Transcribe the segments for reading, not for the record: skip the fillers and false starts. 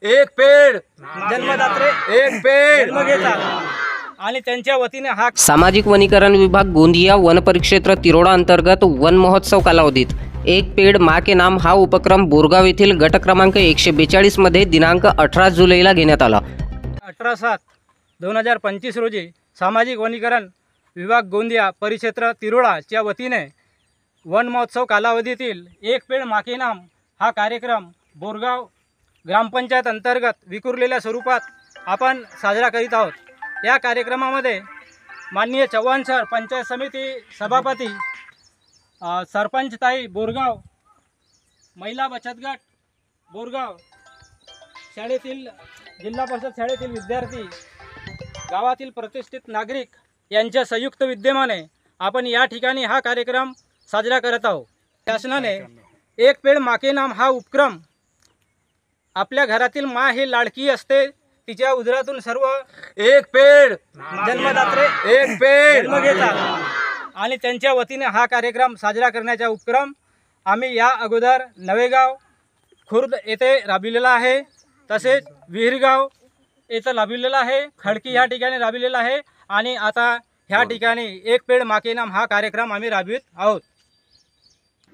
एक पेड़ जन्मदात्रे एक पेड़ जन्मघेता आणि त्यांच्या वतीने हा सामाजिक वनीकरण विभाग गोंदिया वन परिक्षेत्र तिरोडा अंतर्गत वन महोत्सव कालावधीत एक पेड़ माँ के नाम हा उपक्रम बोरगाव येथील गट क्रमांक 142 मध्ये दिनांक 18 जुलैला घेण्यात आला। 18/7/2025 रोजी सामाजिक वनीकरण विभाग गोंदिया परिक्षेत्र तिरोडाच्या वतीने वन महोत्सव कालावधीतील एक पेड़ माँ के नाम हा कार्यक्रम बोरगाव ग्रामपंचायत अंतर्गत विखुरलेल्या स्वरूपात आपण साजरा करीत आहोत। या कार्यक्रमामध्ये माननीय चव्हाण सर, पंचायत समिती सभापती, सरपंच ताई बोरगाव, महिला बचत गट बोरगाव, शाळेतील जिल्हा परिषद शाळेतील विद्यार्थी, गावातील प्रतिष्ठित नागरिक यांच्या संयुक्त विद्यमाने आपण या ठिकाणी हा कार्यक्रम साजरा करत आहोत। शासनाने एक पेड़ माँ के नाम हा उपक्रम आपल्या घरातील माँ ही लाडकी असते, तिच्या उदरातून सर्व एक पेड़ जन्मदात्रे एक पेड़ जन्मघेता आणि त्यांच्या वतीने हा कार्यक्रम साजरा करण्याचा उपक्रम आम्ही या अगोदर नवेगाव खुर्द येथे राबविलेला आहे, तसेच विहिरगाव येथे राबविलेला आहे, खडकी या ठिकाणी राबविलेला आहे आणि आता ह्या ठिकाणी एक पेड़ माँ के नाम हा कार्यक्रम आम्ही राबवित आहोत।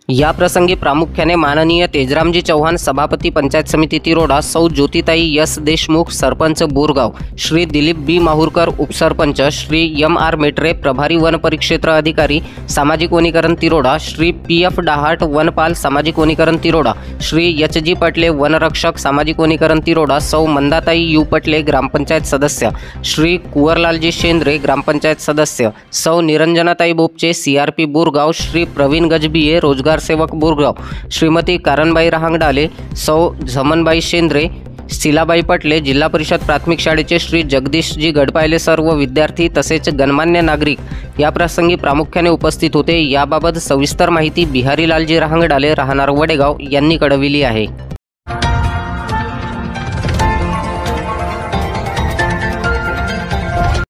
या प्रसंगी प्रामुख्याने माननीय तेजरामजी चव्हाण, सभापती पंचायत समिती तिरोडा, सौ ज्योतिताई यस देशमुख, सरपंच बोरगाव, श्री दिलीप बी माहुरकर, उपसरपंच, श्री M.R. मेट्रे, प्रभारी वन परिक्षेत्र अधिकारी सामाजिक वनीकरण तिरोडा, श्री P.F. डाहाट, वनपाल सामाजिक वनीकरण तिरोडा, श्री H.G. पटले, वनरक्षक सामाजिक वनीकरण तिरोडा, सौ मंदाताई यू पटले, ग्रामपंचायत सदस्य, श्री कुंवरलालजी शेंद्रे, ग्रामपंचायत सदस्य, सौ निरंजनाताई बोपचे, CRP बोरगाव, श्री प्रवीण गजबिये, रोजगार सेवक बोरगाव, श्रीमती कारणबाई रहांगडाले, सौ झमनबाई शेंद्रे, शिलाबाई पटले, जिल्हा परिषद प्राथमिक शाळेचे श्री जगदीशजी गडपायले, सर्व विद्यार्थी तसेच गणमान्य नागरिक या प्रसंगी प्रामुख्याने उपस्थित होते। याबाबत सविस्तर माहिती बिहारीलालजी रहांगडाले, राहणार वडेगाव यांनी कळविली आहे।